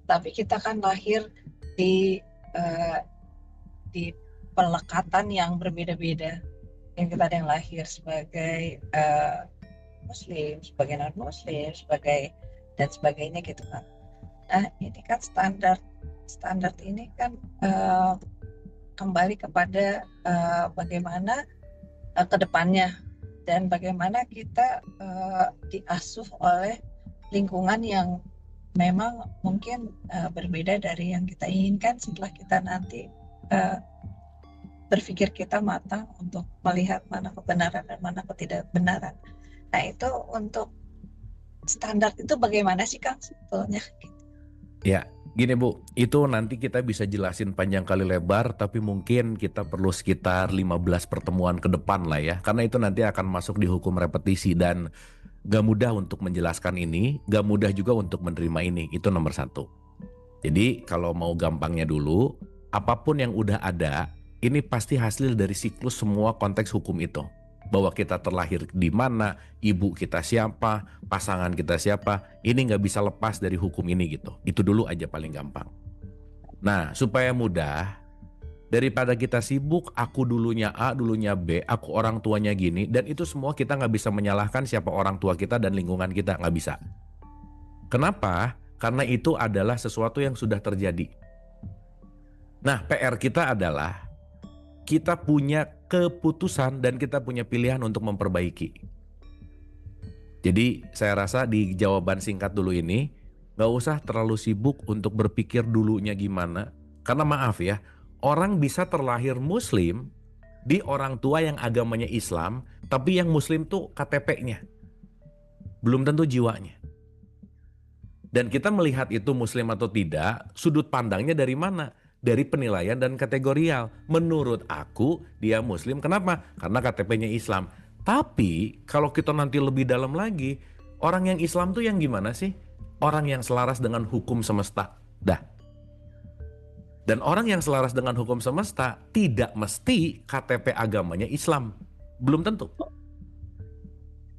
Tapi kita kan lahir di pelekatan yang berbeda-beda. Yang kita ada yang lahir sebagai Muslim, sebagai non Muslim, sebagai dan sebagainya gitu kan. Nah ini kan standar ini kan kembali kepada bagaimana kedepannya dan bagaimana kita diasuh oleh lingkungan yang memang mungkin berbeda dari yang kita inginkan setelah kita nanti berpikir kita matang untuk melihat mana kebenaran dan mana ketidakbenaran. Nah itu untuk standar itu bagaimana sih Kang sebetulnya? Ya gini Bu, itu nanti kita bisa jelasin panjang kali lebar, tapi mungkin kita perlu sekitar 15 pertemuan ke depan lah ya. Karena itu nanti akan masuk di hukum repetisi dan gak mudah untuk menjelaskan ini, gak mudah juga untuk menerima ini, itu nomor satu. Jadi kalau mau gampangnya dulu, apapun yang udah ada, ini pasti hasil dari siklus semua konteks hukum itu. Bahwa kita terlahir di mana, ibu kita siapa, pasangan kita siapa, ini nggak bisa lepas dari hukum ini gitu. Itu dulu aja paling gampang. Nah, supaya mudah, daripada kita sibuk, aku dulunya A, dulunya B, aku orang tuanya gini, dan itu semua kita nggak bisa menyalahkan siapa orang tua kita dan lingkungan kita, nggak bisa. Kenapa? Karena itu adalah sesuatu yang sudah terjadi. Nah, PR kita adalah kita punya keputusan dan kita punya pilihan untuk memperbaiki. Jadi saya rasa di jawaban singkat dulu ini, gak usah terlalu sibuk untuk berpikir dulunya gimana. Karena maaf ya, orang bisa terlahir Muslim di orang tua yang agamanya Islam, tapi yang Muslim tuh KTP-nya. Belum tentu jiwanya. Dan kita melihat itu Muslim atau tidak, sudut pandangnya dari mana? Dari penilaian dan kategorial. Menurut aku dia Muslim. Kenapa? Karena KTP-nya Islam. Tapi kalau kita nanti lebih dalam lagi, orang yang Islam tuh yang gimana sih? Orang yang selaras dengan hukum semesta. Dah. Dan orang yang selaras dengan hukum semesta tidak mesti KTP agamanya Islam. Belum tentu.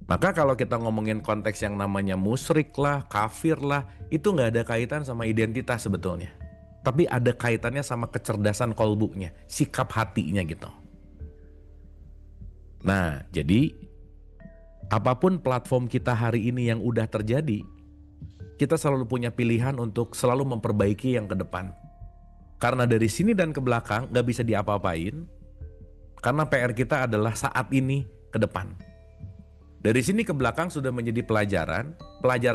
Maka kalau kita ngomongin konteks yang namanya musyrik lah, kafir lah, itu nggak ada kaitan sama identitas sebetulnya. Tapi ada kaitannya sama kecerdasan kolbunya, sikap hatinya gitu. Nah, jadi Apapun platform kita hari ini yang udah terjadi, kita selalu punya pilihan untuk selalu memperbaiki yang ke depan. Karena dari sini dan ke belakang gak bisa diapa-apain, karena PR kita adalah saat ini ke depan. Dari sini ke belakang sudah menjadi pelajaran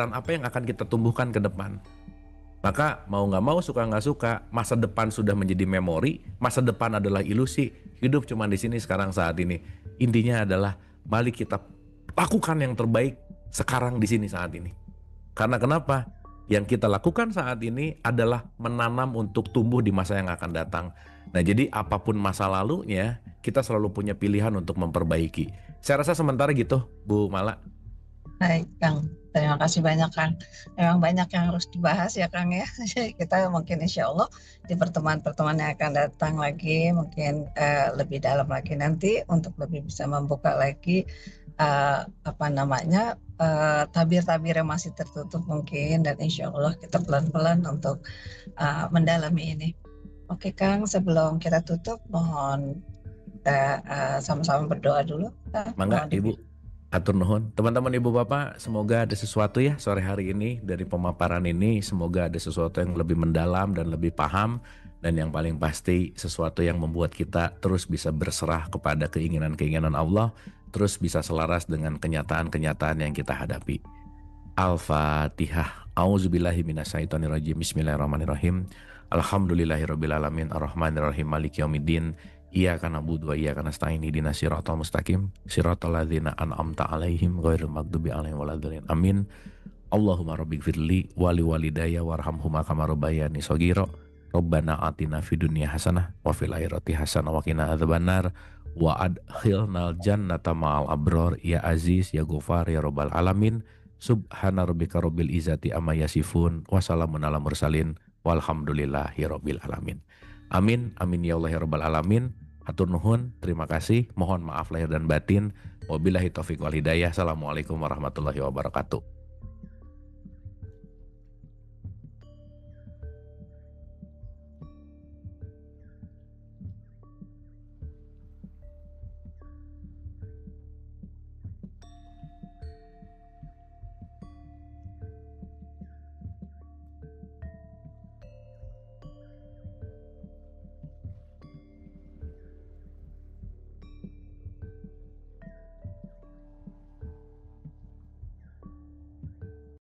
apa yang akan kita tumbuhkan ke depan. Maka mau gak mau, suka gak suka, masa depan sudah menjadi memori, masa depan adalah ilusi, hidup cuma di sini sekarang saat ini. Intinya adalah mari kita lakukan yang terbaik sekarang di sini saat ini. Karena kenapa? Yang kita lakukan saat ini adalah menanam untuk tumbuh di masa yang akan datang. Nah, jadi apapun masa lalunya, kita selalu punya pilihan untuk memperbaiki. Saya rasa sementara gitu, Bu Mala. Baik, Kang. Terima kasih banyak, Kang. Memang banyak yang harus dibahas ya, Kang ya. Kita mungkin insya Allah di pertemuan-pertemuan yang akan datang lagi, mungkin lebih dalam lagi nanti untuk lebih bisa membuka lagi tabir-tabir yang masih tertutup mungkin, dan insya Allah kita pelan-pelan untuk mendalami ini. Oke, Kang, sebelum kita tutup, mohon kita sama-sama berdoa dulu. Mangga, Ibu. Atur nuhun. Teman-teman Ibu Bapak, semoga ada sesuatu ya sore hari ini dari pemaparan ini. Semoga ada sesuatu yang lebih mendalam dan lebih paham. Dan yang paling pasti sesuatu yang membuat kita terus bisa berserah kepada keinginan-keinginan Allah. Terus bisa selaras dengan kenyataan-kenyataan yang kita hadapi. Al-Fatihah. A'udzubillahi minasyaitonirrajim. Bismillahirrahmanirrahim. Alhamdulillahirrabbilalamin. Ar-Rahmanirrahim. Maliki yaumiddin. Iyyaka na'budu wa iyyaka nasta'in ihdinas siratal mustaqim siratal ladzina an'amta 'alaihim ghairil maghdubi 'alaihim waladdallin. Amin. Allahumma rabbighfirli wa liwalidayya warhamhuma kama rabbayani shaghira. Rabbana atina fid dunya hasanah wa fil akhirati hasanah wa qina adzabannar wa adkhilnal jannata ma'al abrar ya aziz ya ghafar ya rabbal alamin. Subhana rabbika rabbil izzati amma yasifun wa salamun alal mursalin walhamdulillahi rabbil alamin. Amin, amin ya Allah ya rabbal alamin. Hatur nuhun, terima kasih. Mohon maaf lahir dan batin. Wabillahi taufiq wal hidayah. Assalamualaikum warahmatullahi wabarakatuh.